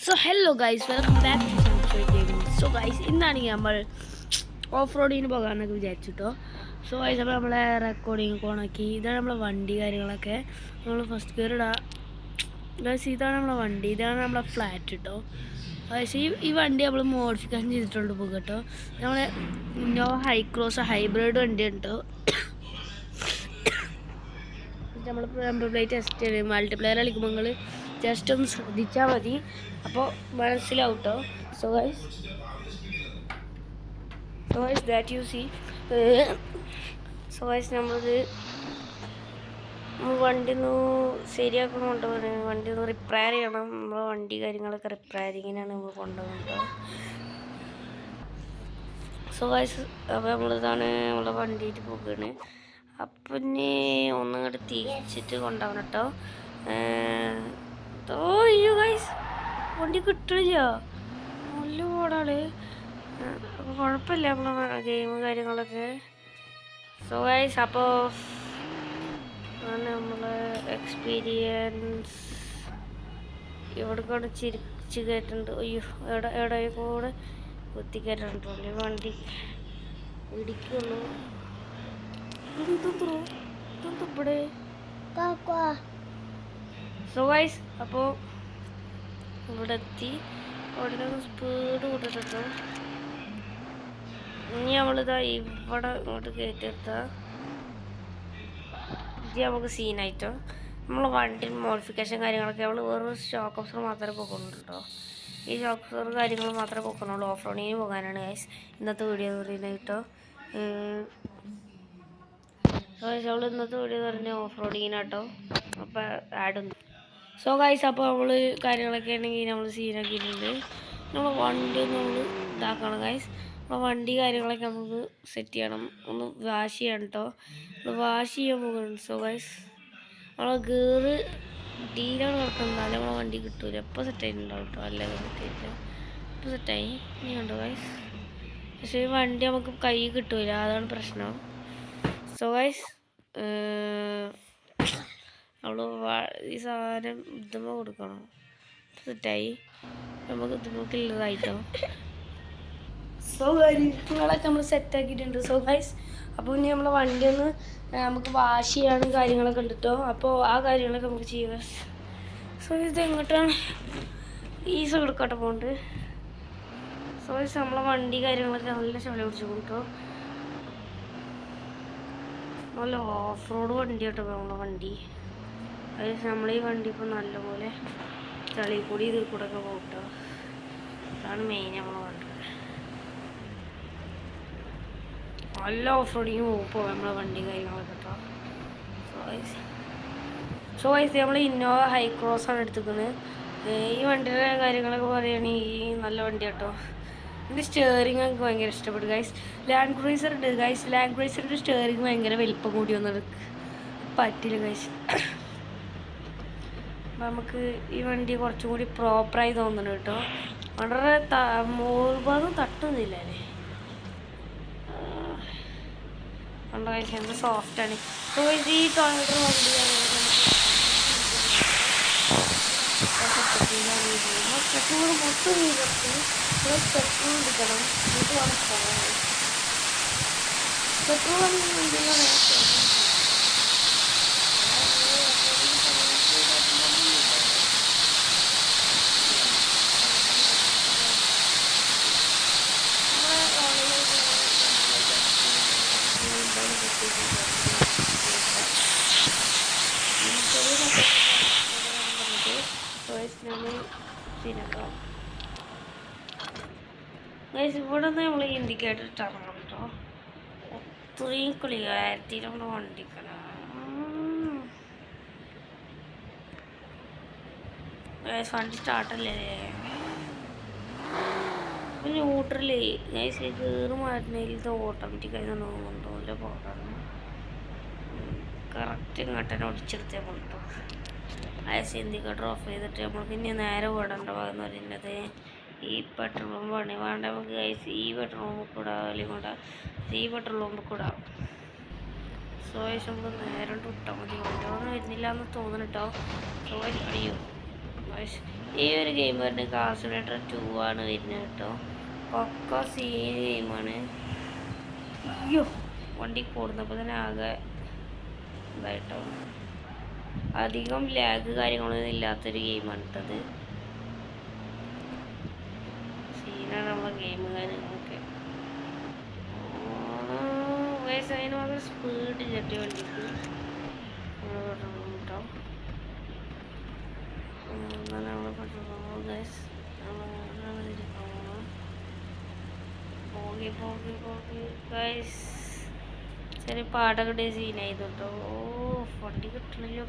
So hello guys, welcome back to Samsoy gaming. So guys, ഇന്നാണെങ്കിൽ നമ്മൾ of റോഡിന് പോകാമെന്നൊക്കെ വിചാരിച്ചിട്ടോ. So guys, അപ്പോൾ നമ്മളെ റെക്കോർഡിങ് ഓണാക്കി. ഇതാണ് നമ്മളെ വണ്ടി കാര്യങ്ങളൊക്കെ. നമ്മൾ ഫസ്റ്റ് ഗിയർ ഇടാം. ഗൈസ്, ഇതാണ് നമ്മളെ വണ്ടി, ഇതാണ് നമ്മളെ ഫ്ലാറ്റ് കേട്ടോ. ഗൈസ്, ഈ വണ്ടി നമ്മൾ മോഡിഫിക്കേഷൻ ചെയ്തിട്ടുണ്ട് പോകും കേട്ടോ. നമ്മൾ ഇന്നോവ ഹൈക്രോസ് ഹൈബ്രിഡ് വണ്ടി ഉണ്ട്. നമ്മൾ നമ്പർ പ്ലേറ്റ് ടെസ്റ്റ് ചെയ്ത് മൾട്ടിപ്ലെയർ കളിക്കുമ്പോൾ നിങ്ങൾ ജസ്റ്റ് ഒന്ന് ശ്രദ്ധിച്ചാൽ മതി, അപ്പോൾ മനസ്സിലാവും കേട്ടോ. So guys that you C. So guys, നമ്മൾ വണ്ടി ഒന്ന് ശരിയാക്കണം കൊണ്ടുപോകണം. വണ്ടി ഒന്ന് റിപ്പയർ ചെയ്യണം. നമ്മൾ വണ്ടി കാര്യങ്ങളൊക്കെ റിപ്പയറിങ്ങിനാണ് നമ്മൾ കൊണ്ടുപോകുന്നത്. സോ ഗൈസ്, അപ്പോൾ നമ്മളിതാണ് നമ്മളെ വണ്ടിയിട്ട് പോകുകയാണ്. അപ്പം ഇനി ഒന്നിങ്ങോട്ട് തിരിച്ചിട്ട് കൊണ്ടുപോകണം കേട്ടോ. അയ്യോ ഗൈസ്, വണ്ടി കിട്ടില്ല, നല്ല പോടാണ്. അപ്പോൾ കുഴപ്പമില്ല നമ്മളെ ഗെയിം കാര്യങ്ങളൊക്കെ. സോ ഗൈസ്, അപ്പോൾ നമ്മളെ എക്സ്പീരിയൻസ് ഇവിടേക്കാണ് ചിരിച്ച് കയറ്റുന്നുണ്ട്. അയ്യോ, എവിടെ കൂടെ കുത്തി കയറ്റുന്നുണ്ടല്ലോ വണ്ടി ഇടിക്കുള്ളൂ. ഇവിടെ സോ ഗൈസ്, അപ്പോൾ ഇവിടെ എത്തി. അവിടെ സ്പീഡ് കൂട്ടിട്ടോ. ഇനി നമ്മളിതാ ഇവിടെ ഇങ്ങോട്ട് കയറ്റിയെടുത്താൽ ഇത് നമുക്ക് സീനായിട്ടോ. നമ്മളെ വണ്ടി മോഡിഫിക്കേഷൻ കാര്യങ്ങളൊക്കെ നമ്മൾ വേറൊരു ഷോക്ക് ഓഫർ മാത്രമേ പോകുന്നുള്ളൂ കേട്ടോ. ഈ ഷോക്ക് ഓഫർ കാര്യങ്ങൾ മാത്രമേ പോകുന്നുള്ളൂ. ഓഫ് റോഡിന് പോകാനാണ് ഗൈസ് ഇന്നത്തെ വീഡിയോ എന്ന് പറയുന്നത് കേട്ടോ. അവൾ ഇന്നത്തെ വീഡിയോ എന്ന് പറഞ്ഞാൽ ഓഫ് റോഡിങ്ങിനാട്ടോ. അപ്പോൾ ആഡുണ്ട്. സോ ഗൈസ്, അപ്പോൾ നമ്മൾ കാര്യങ്ങളൊക്കെ ആണെങ്കിൽ നമ്മൾ സീനാക്കിയിട്ടുണ്ട്. നമ്മൾ വണ്ടി നമ്മൾ ഇതാക്കണം ഗൈസ്. നമ്മൾ വണ്ടി കാര്യങ്ങളൊക്കെ നമുക്ക് സെറ്റ് ചെയ്യണം, ഒന്ന് വാഷ് ചെയ്യണം കേട്ടോ. നമ്മൾ വാഷ് ചെയ്യാൻ പോകുന്നുണ്ട്. സോ ഗൈസ്, നമ്മളെ ഗിയറ് ഡീലാണ് കിടക്കുന്നത്, അല്ലെ നമ്മളെ വണ്ടി കിട്ടൂല. എപ്പോൾ സെറ്റായിട്ടുണ്ടാവും കേട്ടോ, അല്ലേ സെറ്റായിട്ട് ഇപ്പോൾ സെറ്റായി. ഇനി കണ്ടോ ഗൈസ്, പക്ഷേ ഈ വണ്ടി നമുക്ക് കൈ കിട്ടൂല, അതാണ് പ്രശ്നം. സോ ഗൈസ്, നമ്മൾ ഈ സാധനം ഇതുമ്പോൾ കൊടുക്കണം. സെറ്റായി, നമുക്ക് ഇതുമ്പോൾ ഉള്ളതായിട്ടോ. സോ കാര്യങ്ങളൊക്കെ നമ്മൾ സെറ്റാക്കിയിട്ടുണ്ട്. സോ ഗൈസ്, അപ്പോൾ ഇനി നമ്മളെ വണ്ടി ഒന്ന് നമുക്ക് വാഷ് ചെയ്യാനും കാര്യങ്ങളൊക്കെ ഉണ്ട് കേട്ടോ. അപ്പോൾ ആ കാര്യങ്ങളൊക്കെ നമുക്ക് ചെയ്യുക. സോ ഇത് എങ്ങോട്ടാണ് ഈ സൈഡിലോട്ട് പോകുന്നുണ്ട്. സോ ഗൈസ്, നമ്മളെ വണ്ടി കാര്യങ്ങളൊക്കെ നല്ല ചളി പിടിച്ചു കേട്ടോ. നല്ല ഓഫ് റോഡ് വണ്ടി കേട്ടോ നമ്മളെ വണ്ടി. അത് നമ്മളീ വണ്ടി ഇപ്പോൾ നല്ലപോലെ ചളി കൂടി ഇതിൽ കൂടെ ഒക്കെ പോകട്ടോ. അതാണ് മെയിൻ നമ്മളെ വണ്ടി. നല്ല ഓഫ് റോഡിങ് പോകും നമ്മളെ വണ്ടി കാര്യങ്ങളൊക്കെ കേട്ടോ. സോ ഗൈസ്, നമ്മൾ ഇന്നോവ ഹൈക്രോസാണ് എടുത്തിരിക്കുന്നത്. ഈ വണ്ടിയുടെ കാര്യങ്ങളൊക്കെ പറയുകയാണെങ്കിൽ നല്ല വണ്ടി കേട്ടോ. എൻ്റെ സ്റ്റിയറിംഗ് എനിക്ക് ഭയങ്കര ഇഷ്ടപ്പെട്ടു ഗൈസ്. ലാൻഡ് ക്രൂയിസർ ഉണ്ട് ഗൈസ്. ലാൻഡ് ക്രൂയിസറിൻ്റെ സ്റ്റിയറിംഗ് ഭയങ്കര വലിപ്പം കൂടി വന്നത് പറ്റില്ല ഗൈസ്. അപ്പം നമുക്ക് ഈ വണ്ടി കുറച്ചും കൂടി പ്രോപ്പറായി തോന്നുന്നു കേട്ടോ. വളരെ മോൾഭാഗം തട്ടുന്നില്ല അല്ലേ. കണ്ടോ ഗൈസ്, എന്ത് സോഫ്റ്റാണ്. സോ ഗൈസ്, ഈ ടോയ്ലറ്റ് വണ്ടി പെട്രോൾ മൊത്തം പെട്രോൾ എടുക്കണം. ഇത് വേണം പെട്രോൾ ഇവിടെ നിന്ന് നമ്മൾ ഇൻഡിക്കേറ്റർ ഇറങ്ങണം കേട്ടോ. അത്രയും ക്ലിയറിറ്റി നമ്മുടെ വണ്ടിക്കണം. വണ്ടി സ്റ്റാർട്ടല്ലേ അപ്പം ന്യൂട്രലേ ഗൈസ്, കയറി മാറ്റുന്നതിൽ ഓട്ടോമാറ്റിക്കായി കൊണ്ടുപോലെ പോകണം. കറക്റ്റ് ഇങ്ങോട്ടന്നെ ഒടിച്ചെടുത്തേ കൊണ്ടോ. ഇൻഡിക്കേറ്റർ ഓഫ് ചെയ്തിട്ട് നമ്മൾക്ക് ഇനി നേരെ ഓടേണ്ട ഭാഗം പറയുന്നത് ഈ പെട്രോൾ പമ്പ് പണി വേണ്ട നമുക്ക് ഗൈസ്. ഈ പെട്രോൾ പമ്പ് കൂടെ അല്ലെങ്കിൽ കൂടെ ഈ പെട്രോൾ പമ്പ് കൂടെ. സോ ഗൈസ്, നമുക്ക് നേരെ വിട്ടാൽ മതി. വണ്ടികളൊന്നും വരുന്നില്ല എന്ന് തോന്നുന്നു കേട്ടോ. സോ ഗൈസ്, അയ്യോ ഗൈസ്, ഈ ഒരു ഗെയിം വരുന്നത് കാർ സിമുലേറ്റർ 2 ആണ് വരുന്നത് കേട്ടോ. പക്ക സീൻ ഗെയിമാണ്. അയ്യോ വണ്ടി കൂടുന്നപ്പോൾ തന്നെ ആകെ ഇതായിട്ടോ. അധികം ലാഗ് കാര്യങ്ങളൊന്നും ഇല്ലാത്തൊരു ഗെയിമാണ് ഇട്ടത്. സീനാണ് നമ്മളെ ഗെയിം കാര്യങ്ങളൊക്കെ. അതിന് മാത്രം സ്പീഡ് ചെട്ടി വണ്ടിക്ക് കേട്ടോ. നമ്മൾ ചെറിയ പാടൊക്കെ സീനായി കേട്ടോ. വണ്ടി കിട്ടണില്ലോ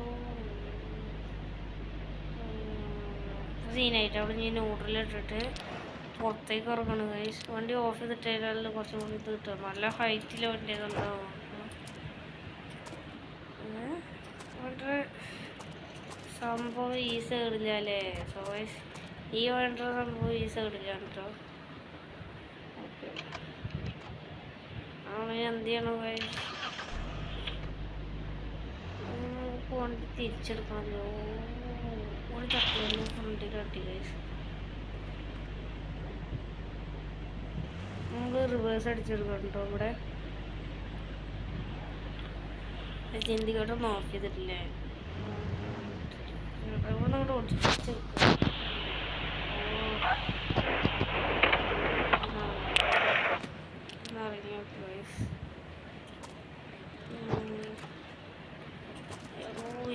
സീനായിട്ട് അവിടെ ഞാൻ ന്യൂട്രലിട്ടിട്ട് പുറത്തേക്ക് ഇറങ്ങണം ഗൈസ്. വണ്ടി ഓഫ് ചെയ്തിട്ടാൽ കുറച്ചും കൂടി ഇത് കിട്ടും. നല്ല ഹൈറ്റിൽ വണ്ടി ഇതുണ്ടാവും. വളരെ സംഭവം ഈ സൈഡില്ല അല്ലേ. സോ ഈ വേണ്ട സംഭവം ഈ സൈഡില്ല കേട്ടോ. ഓക്കെ അവന് എന്ത് ചെയ്യണം ഗൈസ്? വണ്ടി തിരിച്ചെടുക്കണല്ലോ. ഒരു തട്ടി ഫ്രണ്ടിൽ തട്ടി ഗൈസ്. നമുക്ക് റിവേഴ്സ് അടിച്ചെടുക്കണം കേട്ടോ. ഇവിടെ ചിന്തിക്കട്ടൊന്നും ഓഫ് ചെയ്തിട്ടില്ലേ. ഇവിടെ നമ്മൾ ഓടിച്ചെടുക്കുക.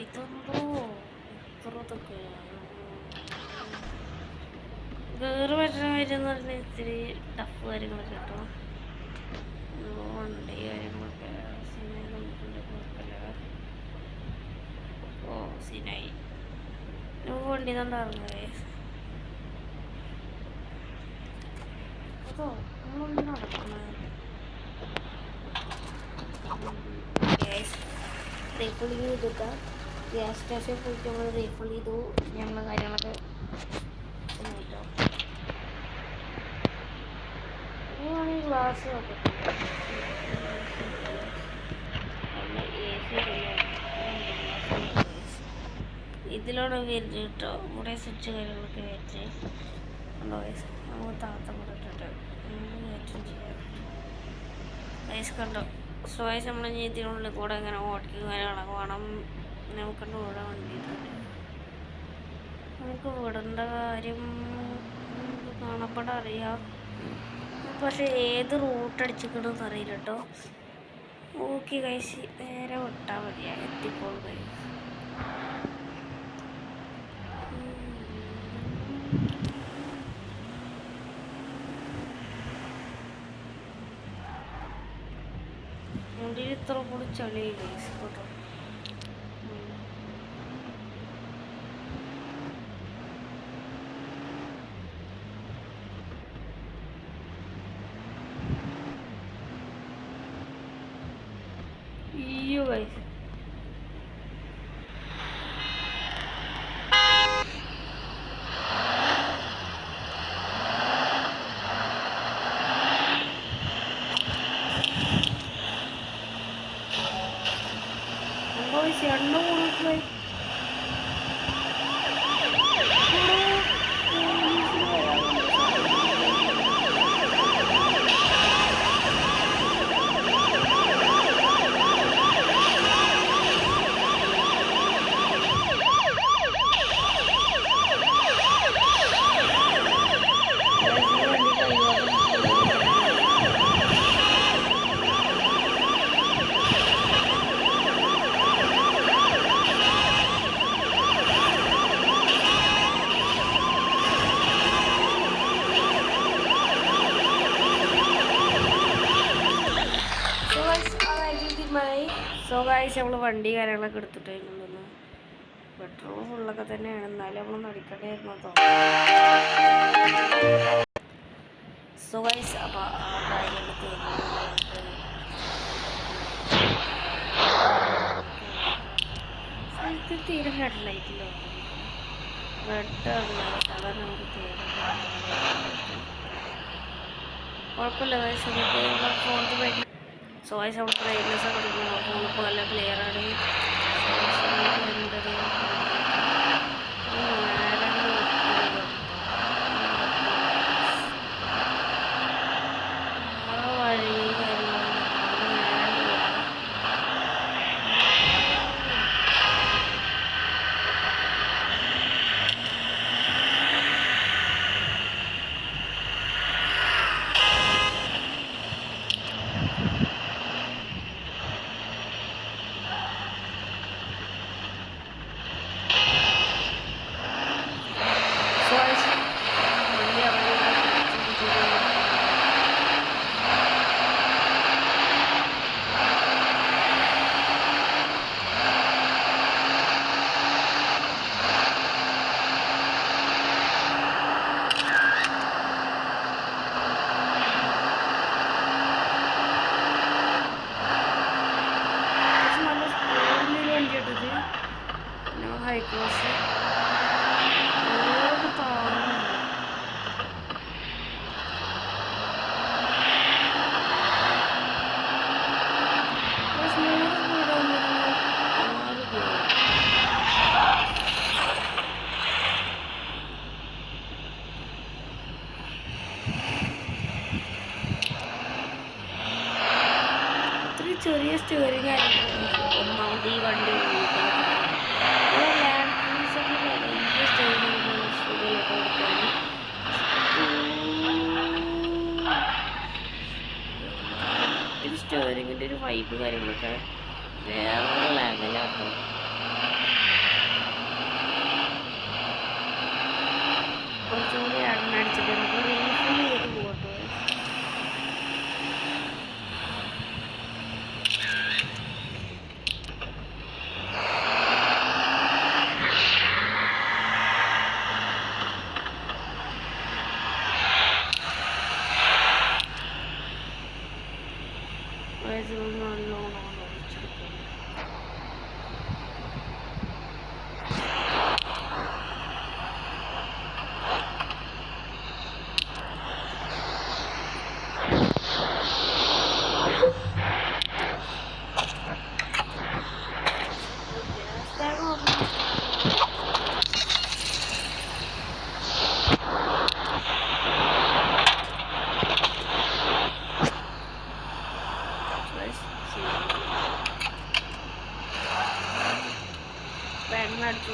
ഇതെന്തോ ഇത്രതൊക്കെ വേറെ പറ്റുന്ന കാര്യം എന്ന് പറഞ്ഞാൽ ഇത്തിരി ടഫ് കാര്യങ്ങളൊക്കെ കേട്ടോ. വണ്ടി കാര്യങ്ങളൊക്കെ കുഴപ്പമില്ല. ഓ സീനായി. നമുക്ക് വണ്ടി തണ്ടാറുണ്ട് അതോ നമ്മളൊന്നും നടക്കുന്നത്. റീഫിൾ ചെയ്തിട്ട് ഗ്യാസ് സ്റ്റേഷനിൽ പോയിട്ട് നമ്മൾ റീഫിൾ ചെയ്തു. ഞങ്ങളുടെ കാര്യങ്ങളൊക്കെ കേട്ടോ. ഇനിയാണെങ്കിൽ ഗ്ലാസ് നോക്കട്ടെ. ഇതിലൂടെ വരുന്നത് കേട്ടോ. ഇവിടെ സ്വിച്ച് കാര്യങ്ങളൊക്കെ വെച്ച് നമുക്ക് താത്ത കൂടെ ഇട്ടിട്ട് കയറ്റം ചെയ്യാം ഗൈസ് കണ്ടോ. സോ ഗൈസ് നമ്മൾ ഇതിനുള്ളിൽ കൂടെ ഇങ്ങനെ ഓടിക്കും കാര്യങ്ങളൊക്കെ വേണം. നമുക്കുണ്ട് ഇവിടെ വണ്ടി നമുക്ക് വിടേണ്ട കാര്യം കാണപ്പെടാൻ അറിയാം. പക്ഷെ ഏത് റൂട്ട് അടിച്ചിക്കണമെന്ന് അറിയില്ല കേട്ടോ. ഓക്കെ ഗൈസ് നേരെ വിട്ടാൽ മതിയാ എത്തിക്കോളൂ ഗൈസ്. വണ്ടിയിൽ ഇത്ര കൂടി ചളി ഗൈസ് കേട്ടോ. അയ്യോ ഗൈസ് എണ്ണ കൊടുക്കുക. സോ ഗൈസ് നമ്മൾ വണ്ടി കാര്യങ്ങളൊക്കെ എടുത്തിട്ടുണ്ടെന്ന്. പെട്രോൾ ഫുള്ളൊക്കെ തന്നെയാണ്. എന്നാലും നമ്മൾ അടിക്കണ്ടായിരുന്നു തോന്നുന്നു. സോ ഗൈസ് അപ്പോൾ തീരെ ഹെഡ്ലൈറ്റിലോ റെഡാണ് അതാണ് നമുക്ക് തീരെ കുഴപ്പമില്ല ഗൈസ്. നമുക്ക് ഫോണിൽ പോയി സോ ഗൈസ് നമ്മൾ ബ്രൈറ്റ്നസ് ഒക്കെ കൊടുക്കണം. ഫോണിപ്പോൾ നല്ല ക്ലിയർ ആണ്. സ്റ്റീറിംഗ് ആയിരുന്നു ഒന്നാമത് ഈ വണ്ടി വലിയ സ്റ്റീറിംഗ് സ്റ്റുഡിയോയിലോട്ട് കൊടുക്കാൻ ഇത് സ്റ്റീറിങ്ങിൻ്റെ ഒരു വൈബ് കാര്യങ്ങളൊക്കെ വേറെ ലെവലാട്ടോ. കുറച്ചുകൂടി എണ്ണടിച്ചിട്ട് നമുക്ക് റീഫിൽ ചെയ്ത് പോകട്ടോ. നല്ലോണം ഒഴിച്ചെടുക്കും. പെണ്ണടിച്ചു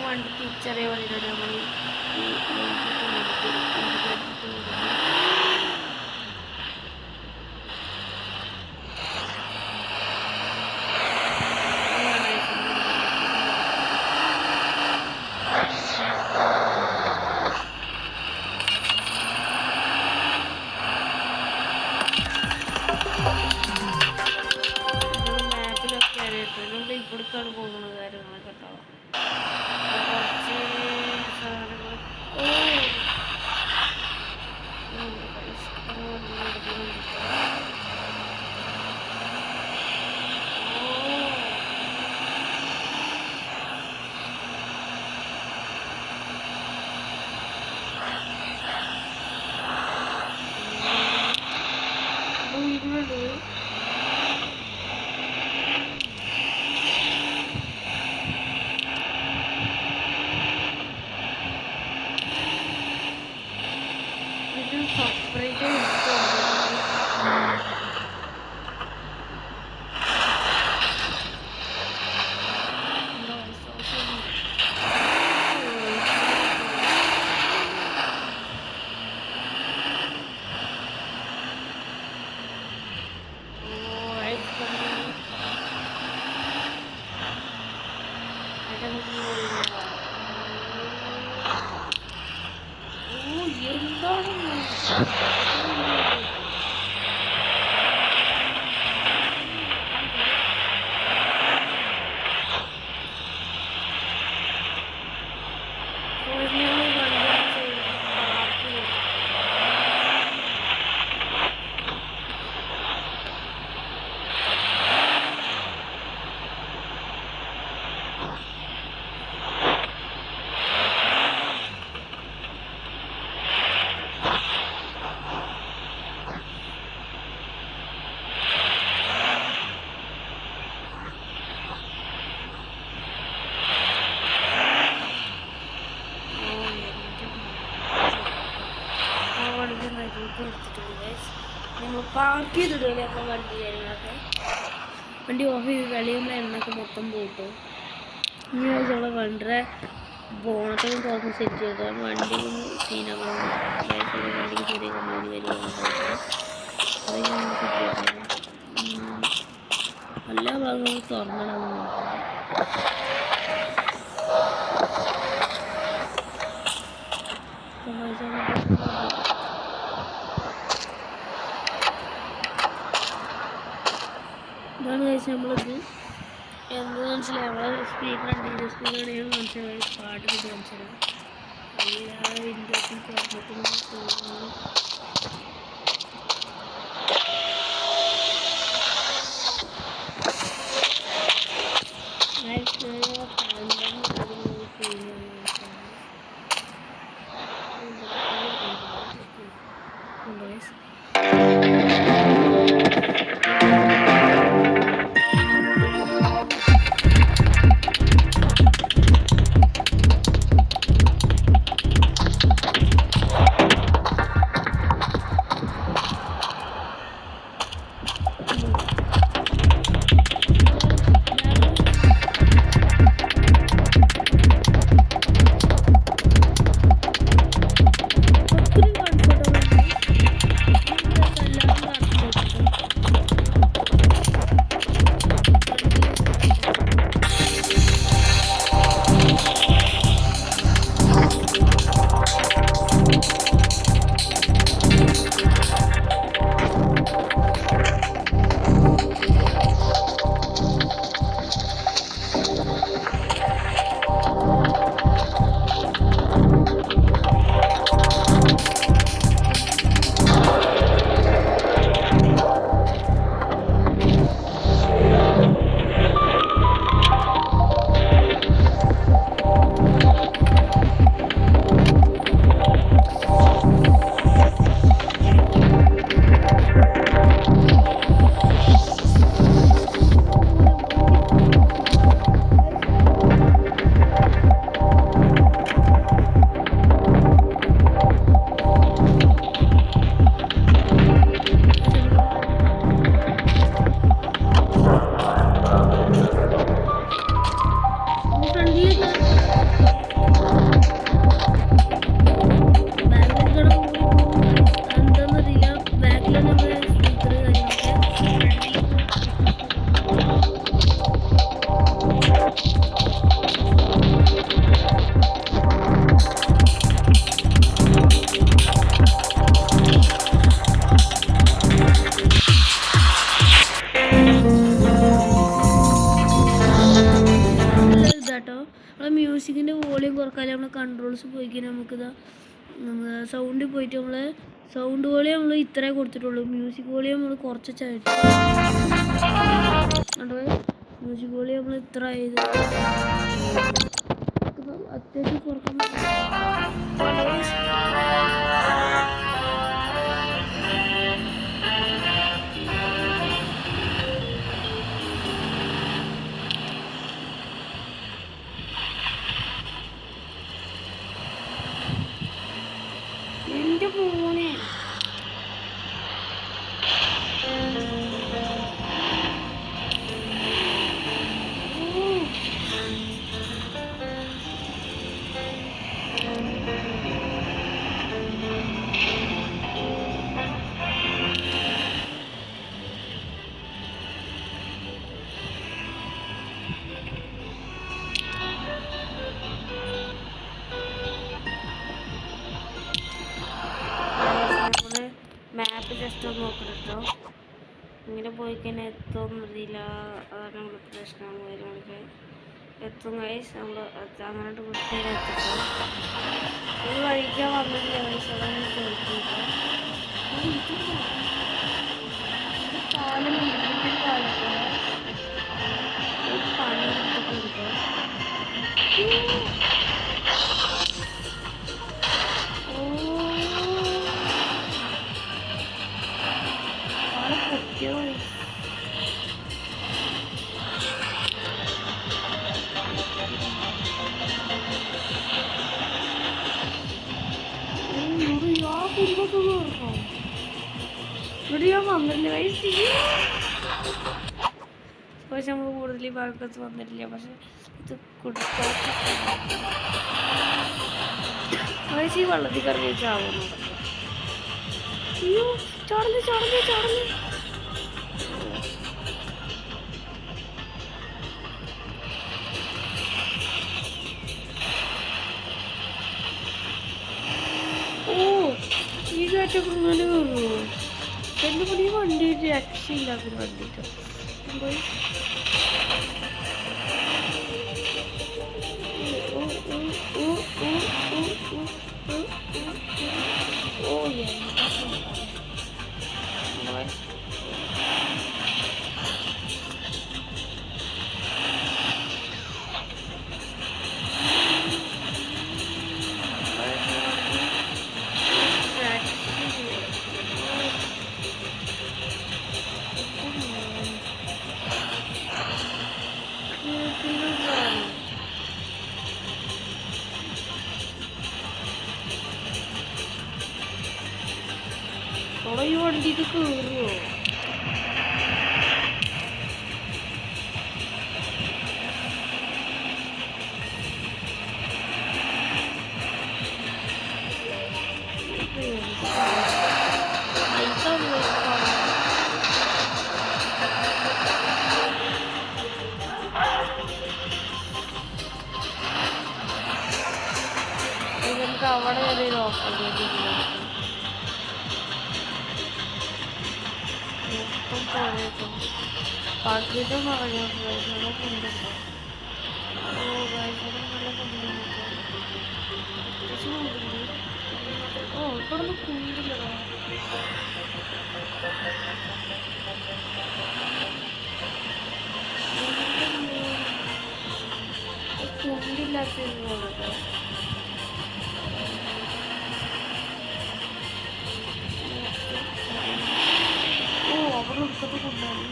വണ്ടി തിരിച്ചറിയാൻ വേണ്ടിയിട്ടാണ് നമ്മൾ ഈ മാപ്പിലൊക്കെയാണ് നമ്മൾ ഇവിടേക്കാണ് പോകുന്നത് കാര്യങ്ങളൊക്കെ കേട്ടോ. സെപ്പറേറ്റ് നമ്മൾ പാർക്ക് ചെയ്തിടുകയല്ലേ നമ്മൾ വണ്ടി കാര്യങ്ങളൊക്കെ. വണ്ടി ഓഫ് ചെയ്ത് കളിയുമ്പോൾ എണ്ണൊക്കെ മൊത്തം പോയിട്ടു. ഇനി നമ്മളെ വണ്ടിയുടെ ബോണറ്റൊക്കെ തുറന്ന് സെറ്റ് ചെയ്താൽ വണ്ടി സീനൊക്കെ വണ്ടിക്ക് ചെറിയ കമ്പനി വരുവാണ്. എല്ലാ ഭാഗങ്ങളും തുറന്നിടാൻ നോക്കാം. നമ്മളിത് എന്ത് മനസ്സിലായി നമ്മളെ സ്പീക്കർ ഉണ്ട് സ്പീക്കർ മനസ്സിലായി പാട്ട് കിട്ടി മനസ്സിലായി എല്ലാ വിൻഡോസും തുറന്നിട്ട് മ്യൂസിക്കിൻ്റെ വോളിയം കുറക്കാൻ നമ്മൾ കൺട്രോൾസ് പോയി കഴിഞ്ഞാൽ നമുക്കിതാ സൗണ്ടിൽ പോയിട്ട് നമ്മൾ സൗണ്ട് വോളിയം നമ്മൾ ഇത്രേ കൊടുത്തിട്ടുള്ളൂ മ്യൂസിക് വോളിയം നമ്മൾ കുറച്ചായിട്ട് മ്യൂസിക് വോളിയം നമ്മൾ ഇത്ര ചെയ്ത് അത്യാവശ്യം കുറക്കാൻ എൻ്റെ മോനെ മാപ്പ് ജസ്റ്റ് ഒന്ന് നോക്കണം കേട്ടോ ഇങ്ങനെ പോയി കഴിഞ്ഞാൽ എത്തുമെന്നറിയില്ല അതാണ് നമ്മൾ പ്രശ്നം വരുവാണെങ്കിൽ എത്തും ഗൈസ് നമ്മൾ അങ്ങോട്ട് വൃത്തിയിൽ എത്തിക്കും ഇത് കഴിക്കാൻ വന്നില്ല ഗൈസ് അതാണ് ചോദിക്കുന്നത് കാലം ഇരുന്നിട്ട് കാലത്ത് പണി എടുത്തിട്ട് ഇവിടെ ഞാൻ വന്നില്ല പക്ഷെ നമ്മൾ കൂടുതൽ ഈ ഭാഗത്ത് വന്നിട്ടില്ല പക്ഷെ ഇത് കൊടുക്കാൻ ഈ വെള്ളത്തിൽ കറങ്ങി ചാവുന്നു അയ്യോ ചാടല് ചാടല് ചാടല് ഓ ഈ കാറ്റൊക്കെ ഇങ്ങനെ കയറുമോ എൻ്റെ കൂടി വണ്ടി രക്ഷയില്ലാത്തൊരു വണ്ടിയിട്ട് പോയി. ഓ എന്താ ഈ വണ്ടി ഇത് കയറുമോ? നമുക്ക് അവിടെ ഒരു ഓഫർ പാകിട്ട് പറഞ്ഞു കൊണ്ടുണ്ടോ? ഓ നല്ല കൊണ്ടുണ്ട്. ഓ ഇവിടെ നിന്ന് കുണ്ടില്ലടാ. കുണ്ടില്ലാത്ത പോലട്ടോ. ഓ അവിടെ എടുക്കത്ത് കൊണ്ടാണ്.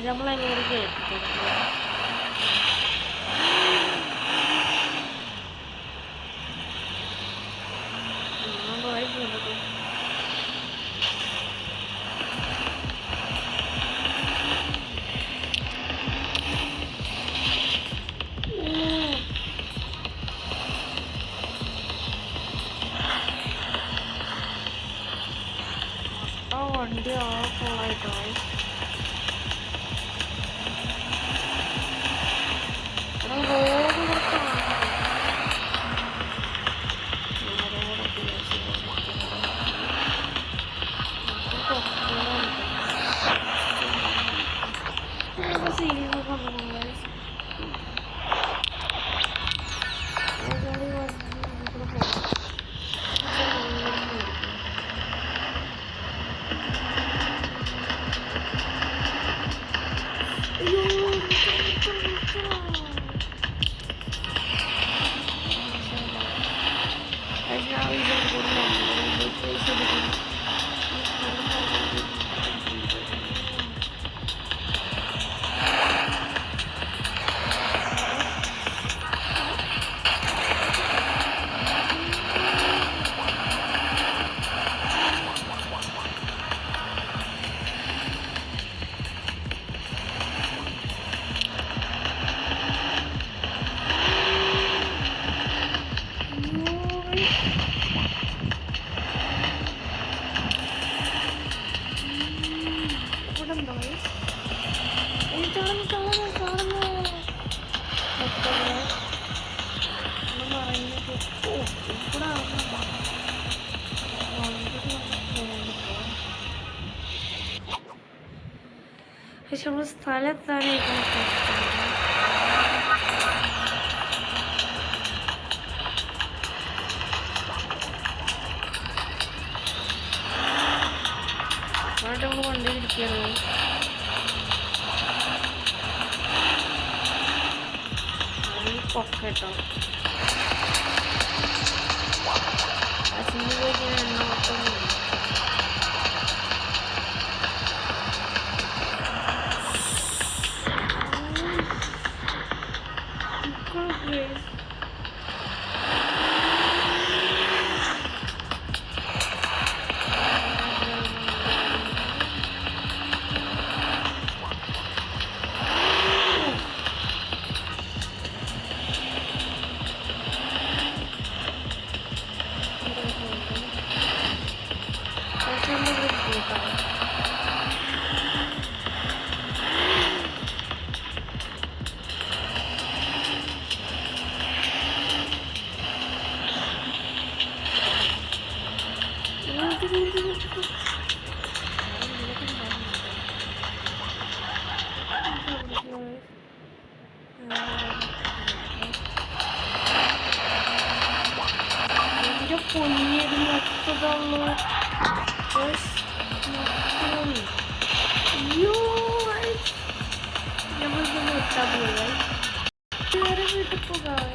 നമ്മളതിനോട് കേട്ടിട്ടുണ്ട്. ആ വണ്ടി ആ കോളായിട്ടോ. പക്ഷെ നമ്മൾ സ്ഥലത്താനായിട്ടാണ് നമ്മൾ വണ്ടിയിലിരിക്കുകയാണ്. പൊക്കട്ടോ അച്ഛൻ്റെ പോയി എണ്ണ മൊത്തം പൊന്നിയത് മൊത്തമുള്ളൂ. അയ്യോ നമ്മളിതൊന്ന് വിട്ടാൽ പോകാം. വേറെ വീട്ടിൽ പോകാം.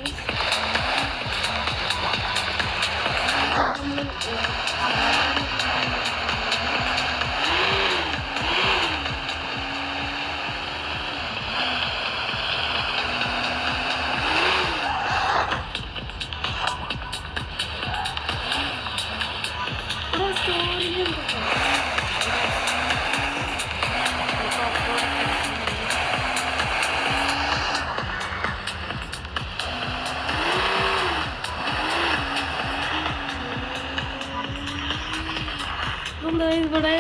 എന്താ ഇവിടെ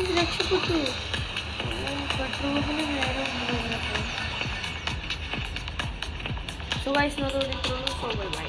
ഇത് രക്ഷപ്പെട്ടു. പെട്രോളിന് നേരെ സോ ഗൈസ്, ബൈ.